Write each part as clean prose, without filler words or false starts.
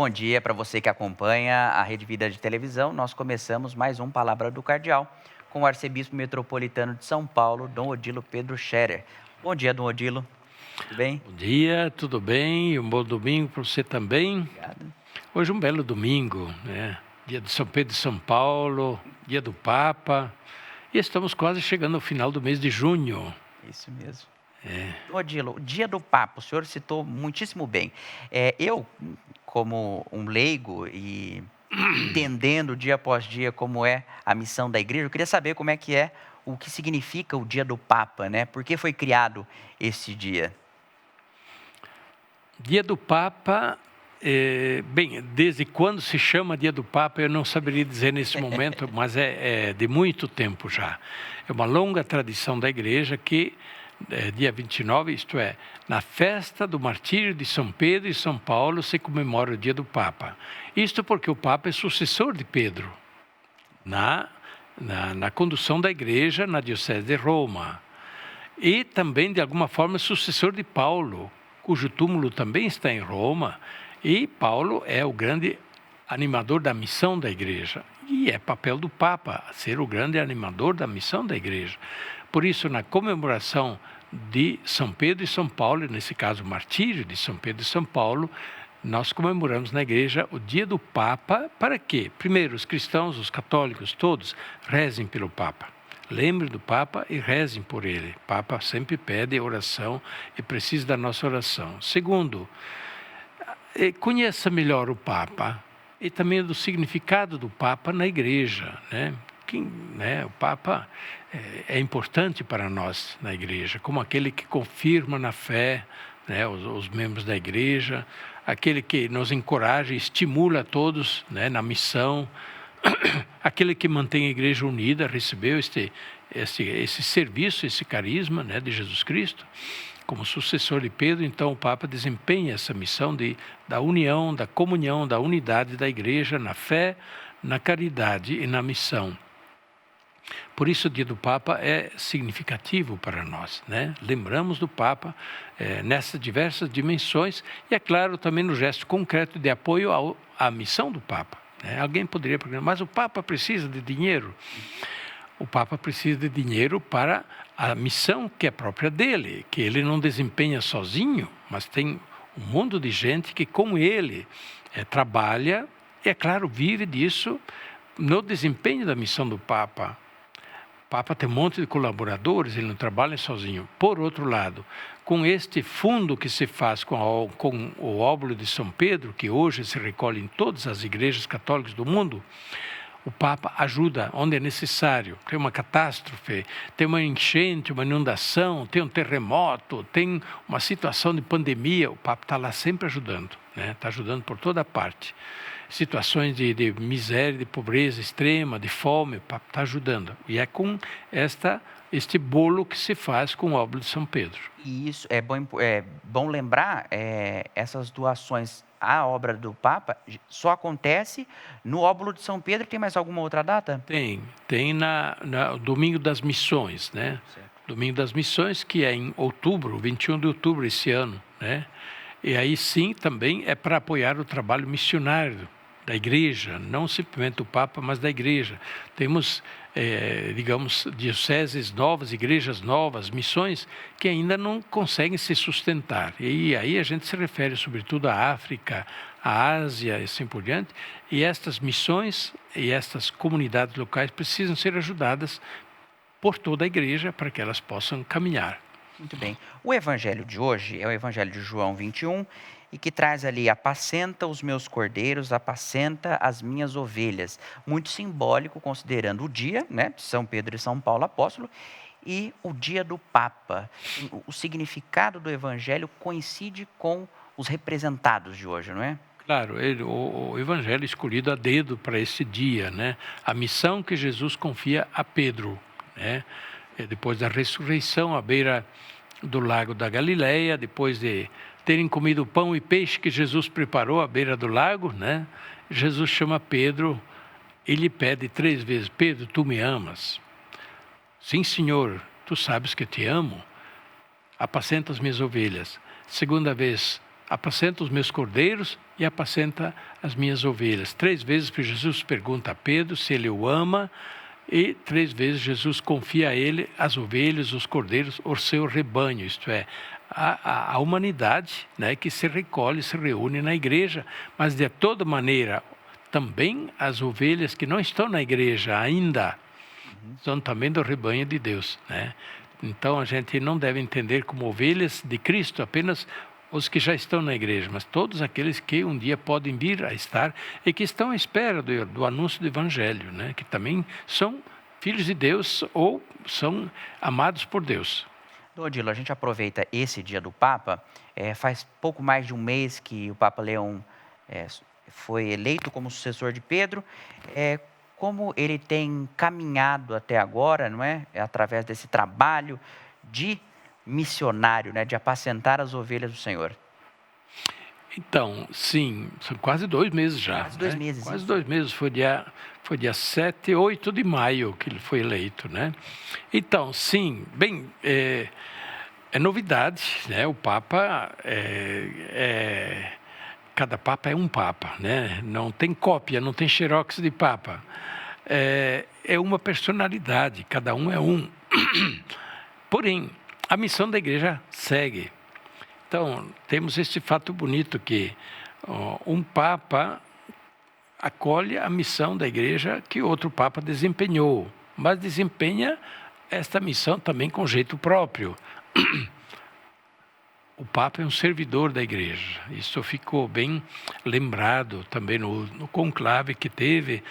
bom dia para você que acompanha a Rede Vida de Televisão. Nós começamos mais um Palavra do Cardeal com o arcebispo metropolitano de São Paulo, Dom Odilo Pedro Scherer. Bom dia, Dom Odilo. Tudo bem? Bom dia, tudo bem? Um bom domingo para você também. Obrigado. Hoje um belo domingo, né? Dia de São Pedro e São Paulo, dia do Papa. E estamos quase chegando ao final do mês de junho. Isso mesmo. Dom Odilo, o dia do Papa, o senhor citou muitíssimo bem. Eu, como um leigo e entendendo dia após dia como é a missão da igreja, eu queria saber como é que é, o que significa o dia do Papa, né? Por que foi criado esse dia? Dia do Papa, bem, desde quando se chama Dia do Papa, eu não saberia dizer nesse momento, mas é de muito tempo já. É uma longa tradição da igreja que, dia 29, isto é, na festa do martírio de São Pedro e São Paulo, se comemora o Dia do Papa. Isto porque o Papa é sucessor de Pedro na condução da igreja na Diocese de Roma. E também, de alguma forma, sucessor de Paulo, cujo túmulo também está em Roma, e Paulo é o grande animador da missão da igreja. E é papel do Papa ser o grande animador da missão da igreja. Por isso, na comemoração de São Pedro e São Paulo, nesse caso, o martírio de São Pedro e São Paulo, nós comemoramos na igreja o dia do Papa, para quê? Primeiro, os cristãos, os católicos, todos, rezem pelo Papa. Lembrem do Papa e rezem por ele. O Papa sempre pede oração e precisa da nossa oração. Segundo, conheça melhor o Papa e também do significado do Papa na igreja, né? O Papa é importante para nós na igreja, como aquele que confirma na fé, né, os membros da igreja, aquele que nos encoraja e estimula a todos, né, na missão, aquele que mantém a igreja unida, recebeu esse serviço, esse carisma, né, de Jesus Cristo, como sucessor de Pedro. Então o Papa desempenha essa missão da união, da comunhão, da unidade da igreja na fé, na caridade e na missão. Por isso o dia do Papa é significativo para nós, né? Lembramos do Papa nessas diversas dimensões e, é claro, também no gesto concreto de apoio à missão do Papa, né? Alguém poderia perguntar, mas o Papa precisa de dinheiro? O Papa precisa de dinheiro para a missão que é própria dele, que ele não desempenha sozinho, mas tem um mundo de gente que, como ele, trabalha e, é claro, vive disso no desempenho da missão do Papa. O Papa tem um monte de colaboradores, ele não trabalha sozinho. Por outro lado, com este fundo que se faz com o óbolo de São Pedro, que hoje se recolhe em todas as igrejas católicas do mundo, o Papa ajuda onde é necessário. Tem uma catástrofe, tem uma enchente, uma inundação, tem um terremoto, tem uma situação de pandemia, o Papa está lá sempre ajudando, né? Está ajudando por toda parte. Situações de miséria, de pobreza extrema, de fome, o Papa está ajudando. E é com este bolo que se faz com o óbolo de São Pedro. E isso é bom lembrar, essas doações à obra do Papa só acontece no óbolo de São Pedro. Tem mais alguma outra data? Tem na Domingo das Missões, né? Certo. Domingo das Missões, que é em outubro, 21 de outubro esse ano, né? E aí sim, também é para apoiar o trabalho missionário da igreja, não simplesmente do Papa, mas da igreja. Temos, digamos, dioceses novas, igrejas novas, missões que ainda não conseguem se sustentar. E aí a gente se refere sobretudo à África, à Ásia e assim por diante. E estas missões e estas comunidades locais precisam ser ajudadas por toda a igreja para que elas possam caminhar. Muito bem. O evangelho de hoje é o evangelho de João 21, e que traz ali: apacenta os meus cordeiros, apacenta as minhas ovelhas. Muito simbólico, considerando o dia, né, de São Pedro e São Paulo apóstolo, e o dia do Papa. O significado do evangelho coincide com os representados de hoje, não é? Claro, o evangelho escolhido a dedo para esse dia, né? A missão que Jesus confia a Pedro, né? Depois da ressurreição, à beira do lago da Galileia, depois de terem comido o pão e peixe que Jesus preparou à beira do lago, né? Jesus chama Pedro e lhe pede 3 vezes: Pedro, tu me amas? Sim, Senhor, tu sabes que te amo. Apacenta as minhas ovelhas. Segunda vez: apacenta os meus cordeiros e apacenta as minhas ovelhas. 3 vezes Jesus pergunta a Pedro se ele o ama, e 3 vezes Jesus confia a ele as ovelhas, os cordeiros, o seu rebanho, isto é, a humanidade, né, que se recolhe, se reúne na igreja, mas de toda maneira também as ovelhas que não estão na igreja ainda, são também do rebanho de Deus, né? Então a gente não deve entender como ovelhas de Cristo apenas os que já estão na igreja, mas todos aqueles que um dia podem vir a estar e que estão à espera do anúncio do Evangelho, né? Que também são filhos de Deus ou são amados por Deus. Dom Odilo, a gente aproveita esse dia do Papa, faz pouco mais de um mês que o Papa Leão foi eleito como sucessor de Pedro. Como ele tem caminhado até agora, não é? Através desse trabalho de missionário, né? De apacentar as ovelhas do Senhor. Então, sim, são quase 2 meses já. Quase 2 meses. Quase 2 meses, foi dia 7, 8 de maio que ele foi eleito, né? Então, sim, bem, é novidade, né? O Papa cada Papa é um Papa, né? Não tem cópia, não tem xerox de Papa. É uma personalidade, cada um é um. Porém, a missão da igreja segue. Então, temos este fato bonito que um Papa acolhe a missão da igreja que outro Papa desempenhou, mas desempenha esta missão também com jeito próprio. O Papa é um servidor da igreja. Isso ficou bem lembrado também no conclave que teve,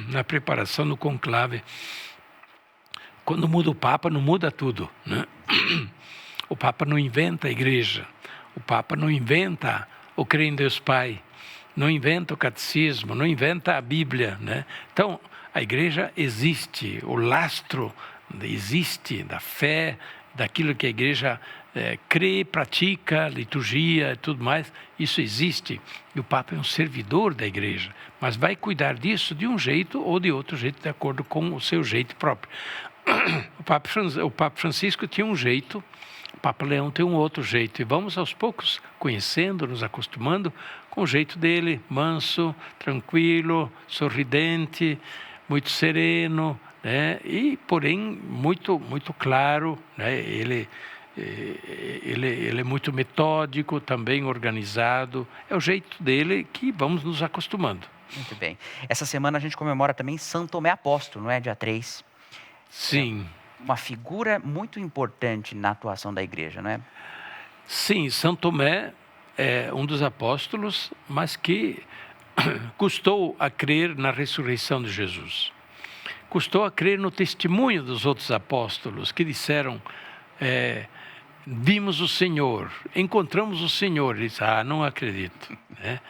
na preparação do conclave. Quando muda o Papa, não muda tudo, né? O Papa não inventa a igreja, o Papa não inventa o crer em Deus Pai, não inventa o catecismo, não inventa a Bíblia, né? Então, a igreja existe, o lastro existe da fé, daquilo que a igreja crê, pratica, liturgia e tudo mais, isso existe. E o Papa é um servidor da igreja, mas vai cuidar disso de um jeito ou de outro jeito, de acordo com o seu jeito próprio. O Papa Francisco tinha um jeito, o Papa Leão tem um outro jeito, e vamos aos poucos conhecendo, nos acostumando com o jeito dele, manso, tranquilo, sorridente, muito sereno, né? E porém muito claro, né? Ele é muito metódico, também organizado, é o jeito dele que vamos nos acostumando. Muito bem. Essa semana a gente comemora também São Tomé Apóstolo, não é? Dia 3. Sim. Uma figura muito importante na atuação da igreja, não é? Sim, São Tomé é um dos apóstolos, mas que custou a crer na ressurreição de Jesus. Custou a crer no testemunho dos outros apóstolos que disseram, vimos o Senhor, encontramos o Senhor. Ele disse, não acredito, né?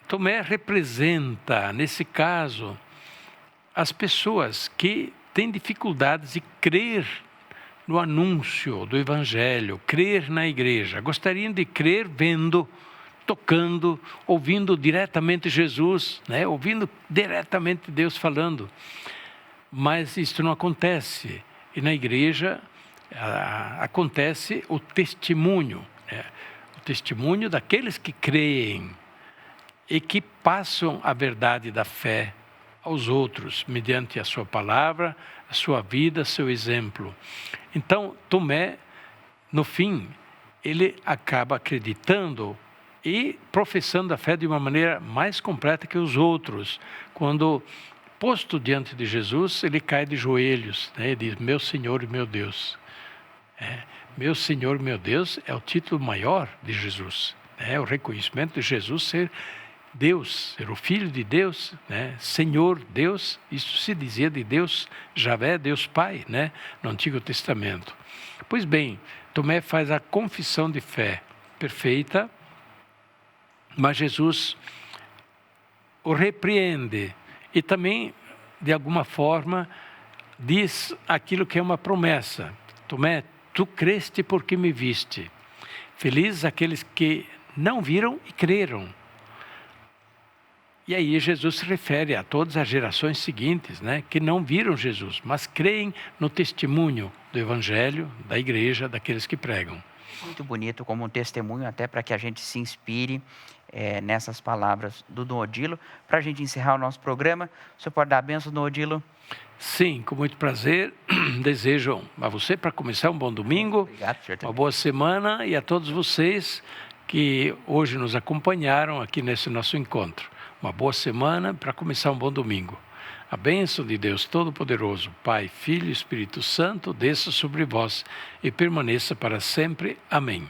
Tomé representa, nesse caso, as pessoas que têm dificuldades de crer no anúncio do Evangelho, crer na igreja. Gostariam de crer vendo, tocando, ouvindo diretamente Jesus, né? Ouvindo diretamente Deus falando. Mas isso não acontece. E na igreja acontece o testemunho, né? O testemunho daqueles que creem e que passam a verdade da fé aos outros, mediante a sua palavra, a sua vida, seu exemplo. Então, Tomé, no fim, ele acaba acreditando e professando a fé de uma maneira mais completa que os outros. Quando posto diante de Jesus, ele cai de joelhos, né? Ele diz, meu Senhor e meu Deus. Meu Senhor e meu Deus é o título maior de Jesus, né? O reconhecimento de Jesus ser Deus, ser o Filho de Deus, né? Senhor Deus, isso se dizia de Deus, Javé, Deus Pai, né? No Antigo Testamento. Pois bem, Tomé faz a confissão de fé perfeita, mas Jesus o repreende e também, de alguma forma, diz aquilo que é uma promessa. Tomé, tu creste porque me viste. Felizes aqueles que não viram e creram. E aí Jesus se refere a todas as gerações seguintes, né, que não viram Jesus, mas creem no testemunho do Evangelho, da igreja, daqueles que pregam. Muito bonito, como um testemunho até para que a gente se inspire nessas palavras do Dom Odilo. Para a gente encerrar o nosso programa, o senhor pode dar a bênção, Dom Odilo? Sim, com muito prazer. Desejo a você, para começar, um bom domingo, Obrigado, senhor. uma boa semana, e a todos vocês que hoje nos acompanharam aqui nesse nosso encontro. Uma boa semana para começar um bom domingo. A bênção de Deus Todo-Poderoso, Pai, Filho e Espírito Santo, desça sobre vós e permaneça para sempre. Amém.